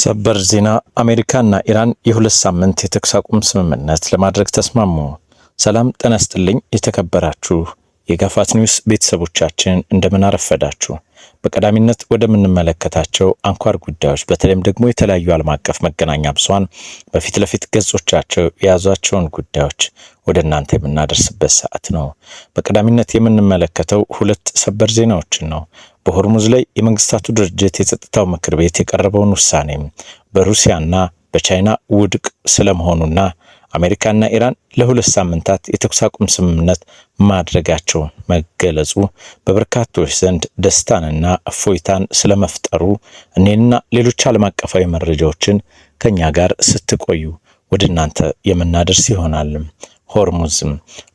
ሰበር ዜና አሜሪካና ኢራን የሁለት ሳምንት የተኩስ አቁም ስምምነት ለማድረግ ተስማሙ። ሰላም ጤና ይስጥልኝ የተከበራችሁ የጋፋት ኒውስ ቤተሰቦቻችን እንደምን አረፈዳችሁ። በቀዳሚነት ወደምንመለከታቸው አንኳር ጉዳዮች በተለይም ደግሞ የተለያዩ ዓለም አቀፍ መገናኛ ብዙሃን በፊት ለፊት ገጾቻቸው የያዟቸውን ጉዳዮች ወደ እናንተ የምናደርስበት ሰዓት ነው። በቀዳሚነት የምንመለከተው ሁለት ሰበር ዜናዎችን ነው። በሆርሙዝ ላይ የመንግስታቱ ድርጅት የጸጥታው ምክር ቤት የቀረበውን ውሳኔ በሩሲያና በቻይና ውድቅ ስለመሆኑና አሜሪካና ኢራን ለሁለት ሳምንታት የተኩስ አቁም ስምምነት ማድረጋቸው መገለጹ በበርካቶች ዘንድ ደስታንና እፎይታን ስለመፍጠሩ እኔና ሌሎች ዓለም አቀፋዊ መረጃዎችን ከኛ ጋር ስትቆዩ ወደ እናንተ የምናደርስ ይሆናል።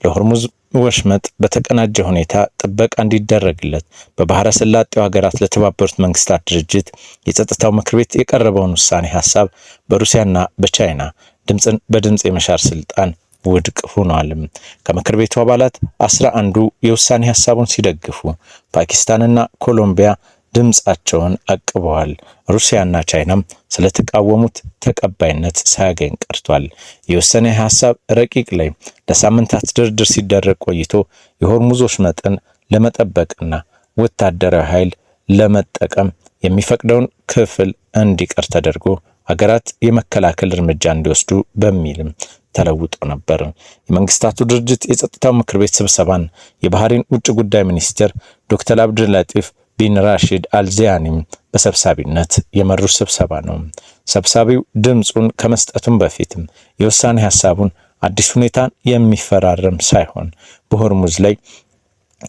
ለሆርሙዝ ወሽመጥ በተቀናጀ ሁኔታ ጥበቃ እንዲደረግለት በባህረ ሰላጤው ሀገራት ለተባበሩት መንግስታት ድርጅት የጸጥታው ምክር ቤት የቀረበውን ውሳኔ ሐሳብ በሩሲያና በቻይና ድምጽን በድምጽ የመሻር ስልጣን ውድቅ ሆኗል። ከምክር ቤቱ አባላት 11ዱ የውሳኔ ሐሳቡን ሲደግፉ ፓኪስታንና ኮሎምቢያ ድምጻቸውን አቅበዋል። ሩሲያና ቻይናም ስለተቃወሙት ተቀባይነት ሳያገኝ ቀርቷል። የውሳኔ ሐሳብ ረቂቅ ላይ ለሳምንታት ድርድር ሲደረግ ቆይቶ የሆርሙዝ ወሽመጥን ለመጠበቅና ወታደራዊ ኃይል ለመጠቀም የሚፈቅደውን ክፍል እንዲቀር ተደርጎ ሀገራት የመከላከል እርምጃ እንዲወስዱ በሚልም ተለውጦ ነበር። የመንግስታቱ ድርጅት የጸጥታው ምክር ቤት ስብሰባን የባህሬን ውጭ ጉዳይ ሚኒስትር ዶክተር አብዱልላጢፍ ቢን ራሺድ አልዚያኒም በሰብሳቢነት የመሩት ስብሰባ ነው። ሰብሳቢው ድምጹን ከመስጠቱም በፊትም የውሳኔ ሐሳቡን አዲስ ሁኔታን የሚፈራረም ሳይሆን በሆርሙዝ ላይ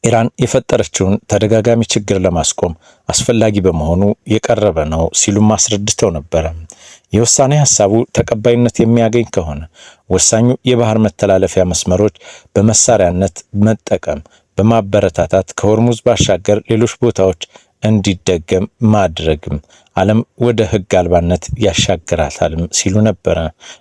ኢራን የፈጠረችውን ተደጋጋሚ ችግር ለማስቆም አስፈላጊ በመሆኑ የቀረበ ነው ሲሉም አስረድተው ነበር። የውሳኔ ሐሳቡ ተቀባይነት የሚያገኝ ከሆነ ወሳኙ የባህር መተላለፊያ መስመሮች በመሳሪያነት መጠቀም በማበረታታት ከሆርሙዝ ባሻገር ሌሎች ቦታዎች እንዲደገም ማድረግም ዓለም ወደ ሕግ አልባነት ያሻግራታልም ሲሉ ነበር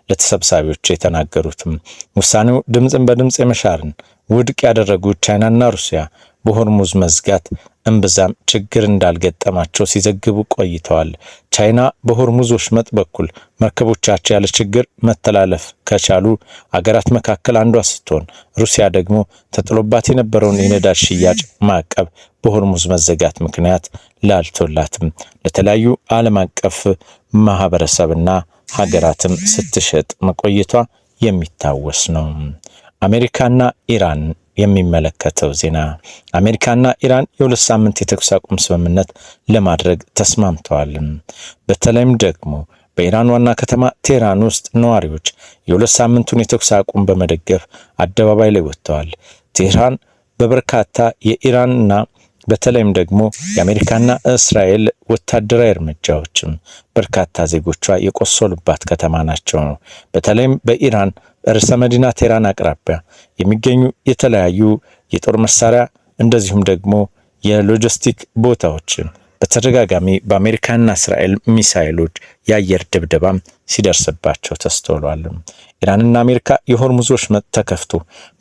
ለተሰብሳቢዎች የተናገሩትም። ውሳኔው ድምጽን በድምጽ የመሻርን ውድቅ ያደረጉት ቻይናና ሩሲያ በሆርሙዝ መዝጋት እምብዛም ችግር እንዳልገጠማቸው ሲዘግቡ ቆይተዋል። ቻይና በሆርሙዝ ወሽመጥ በኩል መርከቦቻቸው ያለ ችግር መተላለፍ ከቻሉ አገራት መካከል አንዷ ስትሆን ሩሲያ ደግሞ ተጥሎባት የነበረውን የነዳጅ ሽያጭ ማዕቀብ በሆርሙዝ መዘጋት ምክንያት ላልቶላትም ለተለያዩ ዓለም አቀፍ ማህበረሰብና ሀገራትም ስትሸጥ መቆየቷ የሚታወስ ነው። አሜሪካና ኢራን የሚመለከተው ዜና አሜሪካና ኢራን የሁለት ሳምንት የተኩስ አቁም ስምምነት ለማድረግ ተስማምተዋል። በተለይም ደግሞ በኢራን ዋና ከተማ ቴህራን ውስጥ ነዋሪዎች የሁለት ሳምንቱን የተኩስ አቁም በመደገፍ አደባባይ ላይ ወጥተዋል። ቴህራን በበርካታ የኢራንና በተለይም ደግሞ የአሜሪካና እስራኤል ወታደራዊ እርምጃዎችም በርካታ ዜጎቿ የቆሰሉባት ከተማ ናቸው። በተለይም በኢራን ርዕሰ መዲና ቴህራን አቅራቢያ የሚገኙ የተለያዩ የጦር መሳሪያ እንደዚሁም ደግሞ የሎጂስቲክ ቦታዎች በተደጋጋሚ በአሜሪካና እስራኤል ሚሳኤሎች የአየር ድብደባም ሲደርስባቸው ተስተውሏል። ኢራንና አሜሪካ የሆርሙዝ ወሽመጥ ተከፍቶ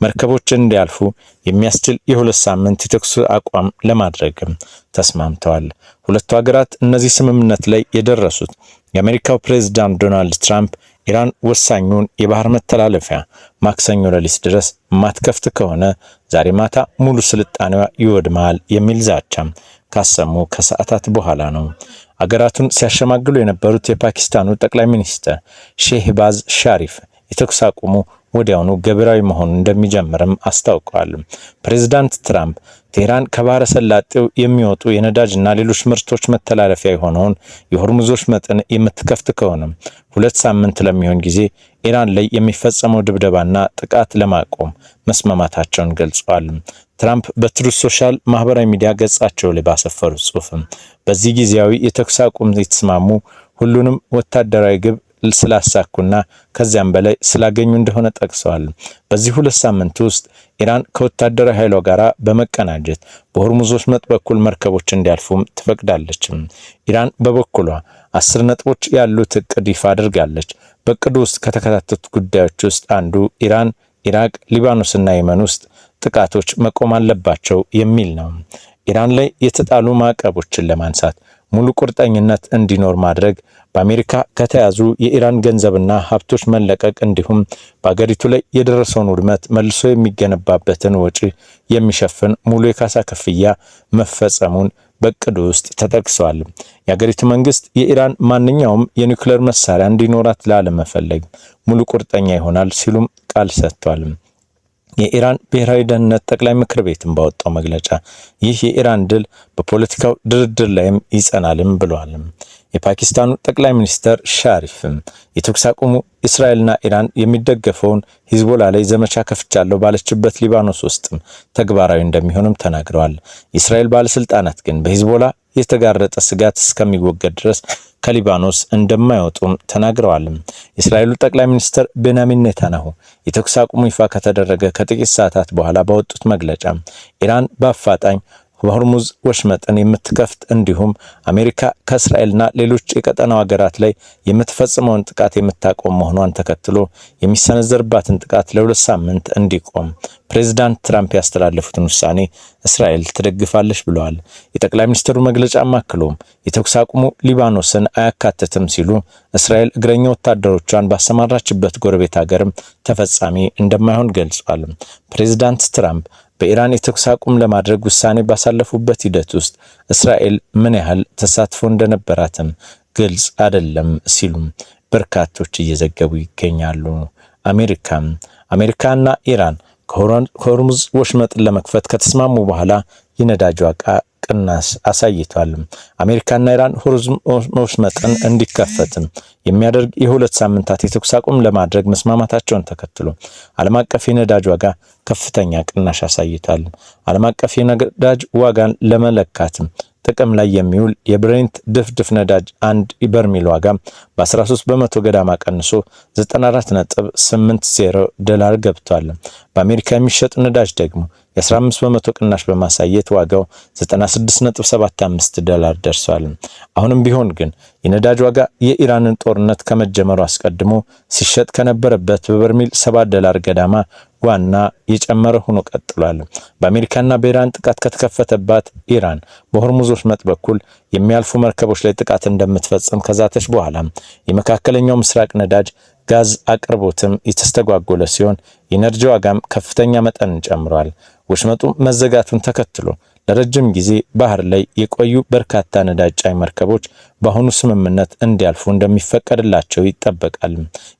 መርከቦችን እንዲያልፉ የሚያስችል የሁለት ሳምንት የተኩስ አቋም ለማድረግም ተስማምተዋል። ሁለቱ ሀገራት እነዚህ ስምምነት ላይ የደረሱት የአሜሪካው ፕሬዝዳንት ዶናልድ ትራምፕ ኢራን ወሳኙን የባህር መተላለፊያ ማክሰኞ ሌሊት ድረስ ማትከፍት ከሆነ ዛሬ ማታ ሙሉ ስልጣኔዋ ይወድማል የሚል ዛቻም ካሰሙ ከሰዓታት በኋላ ነው። አገራቱን ሲያሸማግሉ የነበሩት የፓኪስታኑ ጠቅላይ ሚኒስትር ሼህባዝ ሻሪፍ የተኩስ አቁሙ ወዲያውኑ ገቢራዊ መሆን እንደሚጀምርም አስታውቀዋል። ፕሬዝዳንት ትራምፕ ቴህራን ከባህረ ሰላጤው የሚወጡ የነዳጅና ሌሎች ምርቶች መተላለፊያ የሆነውን የሆርሙዝ ወሽመጥን የምትከፍት ከሆነ ሁለት ሳምንት ለሚሆን ጊዜ ኢራን ላይ የሚፈጸመው ድብደባና ጥቃት ለማቆም መስማማታቸውን ገልጸዋል። ትራምፕ በትሩዝ ሶሻል ማህበራዊ ሚዲያ ገጻቸው ላይ ባሰፈሩት ጽሑፍም በዚህ ጊዜያዊ የተኩስ አቁም የተስማሙ ሁሉንም ወታደራዊ ግብ ስላሳኩና ከዚያም በላይ ስላገኙ እንደሆነ ጠቅሰዋል። በዚህ ሁለት ሳምንት ውስጥ ኢራን ከወታደራዊ ኃይሏ ጋር በመቀናጀት በሆርሙዝ ወሽመጥ በኩል መርከቦች እንዲያልፉም ትፈቅዳለች። ኢራን በበኩሏ 10 ነጥቦች ያሉት እቅድ ይፋ አድርጋለች። በእቅዱ ውስጥ ከተከታተሉት ጉዳዮች ውስጥ አንዱ ኢራን፣ ኢራቅ፣ ሊባኖስና የመን ውስጥ ጥቃቶች መቆም አለባቸው የሚል ነው። ኢራን ላይ የተጣሉ ማዕቀቦችን ለማንሳት ሙሉ ቁርጠኝነት እንዲኖር ማድረግ፣ በአሜሪካ ከተያዙ የኢራን ገንዘብና ሀብቶች መለቀቅ እንዲሁም በአገሪቱ ላይ የደረሰውን ውድመት መልሶ የሚገነባበትን ወጪ የሚሸፍን ሙሉ የካሳ ክፍያ መፈጸሙን በቅዱ ውስጥ ተጠቅሷል። የአገሪቱ መንግስት የኢራን ማንኛውም የኒውክሌር መሳሪያ እንዲኖራት ላለመፈለግ ሙሉ ቁርጠኛ ይሆናል ሲሉም ቃል ሰጥቷል። የኢራን ብሔራዊ ደህንነት ጠቅላይ ምክር ቤትን ባወጣው መግለጫ ይህ የኢራን ድል በፖለቲካው ድርድር ላይም ይጸናልም ብለዋል። የፓኪስታኑ ጠቅላይ ሚኒስትር ሻሪፍም የተኩስ አቁሙ እስራኤልና ኢራን የሚደገፈውን ሂዝቦላ ላይ ዘመቻ ከፍቻለሁ ባለችበት ሊባኖስ ውስጥም ተግባራዊ እንደሚሆንም ተናግረዋል። የእስራኤል ባለስልጣናት ግን በሂዝቦላ የተጋረጠ ስጋት እስከሚወገድ ድረስ ከሊባኖስ እንደማይወጡም ተናግረዋል። የእስራኤሉ ጠቅላይ ሚኒስትር ቤንያሚን ኔታንያሁ የተኩስ አቁሙ ይፋ ከተደረገ ከጥቂት ሰዓታት በኋላ ባወጡት መግለጫ ኢራን በአፋጣኝ በሆርሙዝ ወሽመጥን የምትከፍት እንዲሁም አሜሪካ ከእስራኤልና ሌሎች የቀጠናው ሀገራት ላይ የምትፈጽመውን ጥቃት የምታቆም መሆኗን ተከትሎ የሚሰነዘርባትን ጥቃት ለ2 ሳምንት እንዲቆም ፕሬዝዳንት ትራምፕ ያስተላለፉትን ውሳኔ እስራኤል ትደግፋለች ብለዋል። የጠቅላይ ሚኒስትሩ መግለጫ አክሎም የተኩስ አቁሙ ሊባኖስን አያካትትም ሲሉ እስራኤል እግረኛ ወታደሮቿን ባሰማራችበት ጎረቤት ሀገርም ተፈጻሚ እንደማይሆን ገልጿል። ፕሬዝዳንት ትራምፕ በኢራን የተኩስ አቁም ለማድረግ ውሳኔ ባሳለፉበት ሂደት ውስጥ እስራኤል ምን ያህል ተሳትፎ እንደነበራትም ግልጽ አይደለም ሲሉም በርካቶች እየዘገቡ ይገኛሉ። አሜሪካና ኢራን ከሆርሙዝ ወሽመጥን ለመክፈት ከተስማሙ በኋላ የነዳጅ ዋጋ ቅናሽ አሳይቷል። አሜሪካና ኢራን ሆርሙዝ ወሽመጥን እንዲከፈትም የሚያደርግ የ2 ሳምንታት የተኩስ አቁም ለማድረግ መስማማታቸውን ተከትሎ ዓለም አቀፍ የነዳጅ ዋጋ ከፍተኛ ቅናሽ አሳይቷል። ዓለም አቀፍ የነዳጅ ዋጋን ለመለካት ጥቅም ላይ የሚውል የብሬንት ድፍድፍ ነዳጅ አንድ በርሜል ዋጋ በ13 በመቶ ገዳማ ቀንሶ $94.80 ገብቷል። በአሜሪካ የሚሸጥ ነዳጅ ደግሞ የ15 በመቶ ቅናሽ በማሳየት ዋጋው $96.75 ደርሷል። አሁንም ቢሆን ግን የነዳጅ ዋጋ የኢራንን ጦርነት ከመጀመሩ አስቀድሞ ሲሸጥ ከነበረበት በበርሜል $7 ገዳማ ዋና የጨመረ ሆኖ ቀጥሏል። በአሜሪካና በኢራን ጥቃት ከተከፈተባት ኢራን በሆርሙዝ ወሽመጥ በኩል የሚያልፉ መርከቦች ላይ ጥቃት እንደምትፈጽም ከዛተች በኋላ የመካከለኛው ምስራቅ ነዳጅ ጋዝ አቅርቦትም የተስተጓጎለ ሲሆን የኤነርጂ ዋጋም ከፍተኛ መጠን ጨምሯል። ወሽመጡ መዘጋቱን ተከትሎ ለረጅም ጊዜ ባህር ላይ የቆዩ በርካታ ነዳጅ ጫኝ መርከቦች በአሁኑ ስምምነት እንዲያልፉ እንደሚፈቀድላቸው ይጠበቃል።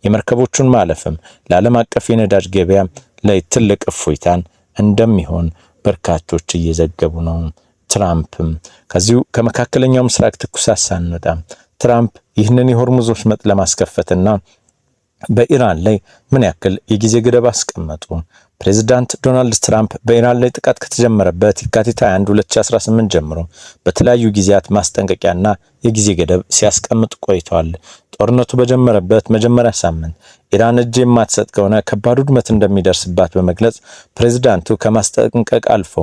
የመርከቦቹን ማለፍም ለዓለም አቀፍ የነዳጅ ገበያ ላይ ትልቅ እፎይታን እንደሚሆን በርካቶች እየዘገቡ ነው። ትራምፕም ከዚሁ ከመካከለኛው ምስራቅ ትኩሳት ሳንወጣ ትራምፕ ይህንን የሆርሙዝ ወሽመጥ ለማስከፈትና በኢራን ላይ ምን ያክል የጊዜ ገደብ አስቀመጡ? ፕሬዝዳንት ዶናልድ ትራምፕ በኢራን ላይ ጥቃት ከተጀመረበት የካቲት 21 2018 ጀምሮ በተለያዩ ጊዜያት ማስጠንቀቂያና የጊዜ ገደብ ሲያስቀምጡ ቆይተዋል። ጦርነቱ በጀመረበት መጀመሪያ ሳምንት ኢራን እጅ የማትሰጥ ከሆነ ከባድ ውድመት እንደሚደርስባት በመግለጽ ፕሬዝዳንቱ ከማስጠንቀቅ አልፎ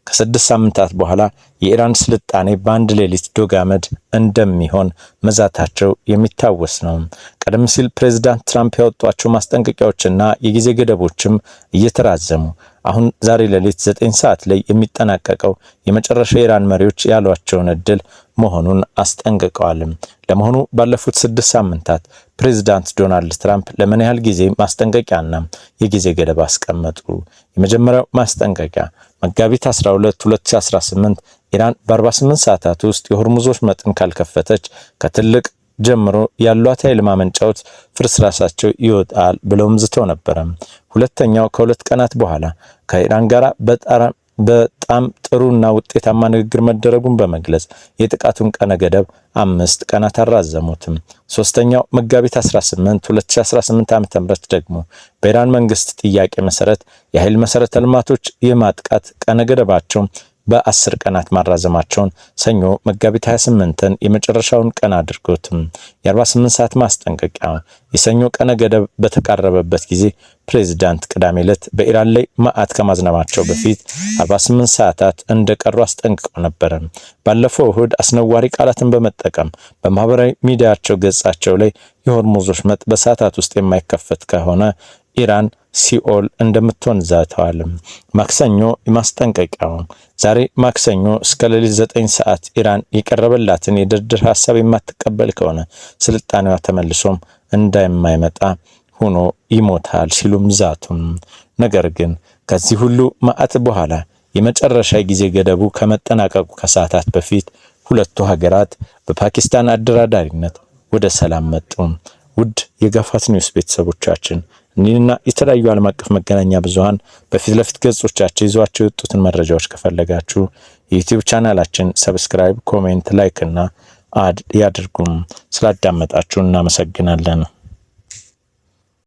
ከ6 ሳምንታት በኋላ የኢራን ስልጣኔ በአንድ ሌሊት ዶጋመድ እንደሚሆን መዛታቸው የሚታወስ ነው። ቀደም ሲል ፕሬዝዳንት ትራምፕ ያወጧቸው ማስጠንቀቂያዎችና የጊዜ ገደቦችም እየተራዘሙ አሁን ዛሬ ሌሊት 9 ሰዓት ላይ የሚጠናቀቀው የመጨረሻ የኢራን መሪዎች ያሏቸውን እድል መሆኑን አስጠንቅቀዋል። ለመሆኑ ባለፉት 6 ሳምንታት ፕሬዝዳንት ዶናልድ ትራምፕ ለምን ያህል ጊዜ ማስጠንቀቂያና የጊዜ ገደብ አስቀመጡ? የመጀመሪያው ማስጠንቀቂያ መጋቢት 12 2018 ኢራን በ48 ሰዓታት ውስጥ የሆርሙዝ ወሽመጥን ካልከፈተች ከትልቅ ጀምሮ ያሏት ኃይል ማመንጫዎች ፍርስራሳቸው ይወጣል ብለውም ዝተው ነበር። ሁለተኛው ከ2 ቀናት በኋላ ከኢራን ጋር በጣም ጥሩና ውጤታማ ንግግር መደረጉን በመግለጽ የጥቃቱን ቀነ ገደብ 5 ቀናት አራዘሙትም። ሶስተኛው መጋቢት 18 2018 ዓ.ም ደግሞ በኢራን መንግስት ጥያቄ መሰረት የኃይል መሰረተ ልማቶች የማጥቃት ቀነ ገደባቸው በ10 ቀናት ማራዘማቸውን ሰኞ መጋቢት 28ን የመጨረሻውን ቀን አድርጎትም የ48 ሰዓት ማስጠንቀቂያ የሰኞ ቀነ ገደብ በተቃረበበት ጊዜ ፕሬዝዳንት ቅዳሜ ዕለት በኢራን ላይ ማዕት ከማዝነባቸው በፊት 48 ሰዓታት እንደቀሩ አስጠንቅቀው ነበር። ባለፈው እሁድ አስነዋሪ ቃላትን በመጠቀም በማህበራዊ ሚዲያቸው ገጻቸው ላይ የሆርሙዝ ወሽመጥ በሰዓታት ውስጥ የማይከፈት ከሆነ ኢራን ሲኦል እንደምትሆን ዛተዋል። ማክሰኞ ማስጠንቀቂያው ዛሬ ማክሰኞ እስከ ሌሊት 9 ሰዓት ኢራን የቀረበላትን የድርድር ሐሳብ የማትቀበል ከሆነ ስልጣኔዋ ተመልሶም እንደማይመጣ ሆኖ ይሞታል ሲሉም ዛቱም። ነገር ግን ከዚህ ሁሉ ማዕት በኋላ የመጨረሻ ጊዜ ገደቡ ከመጠናቀቁ ከሰዓታት በፊት ሁለቱ ሀገራት በፓኪስታን አደራዳሪነት ወደ ሰላም መጡ። ውድ የጋፋት ኒውስ ቤተሰቦቻችን እኒህና የተለያዩ ዓለም አቀፍ መገናኛ ብዙሃን በፊት ለፊት ገጾቻቸው ይዟቸው የወጡትን መረጃዎች ከፈለጋችሁ የዩቲዩብ ቻናላችን ሰብስክራይብ፣ ኮሜንት፣ ላይክ እና አድ ያድርጉም። ስላዳመጣችሁ እናመሰግናለን።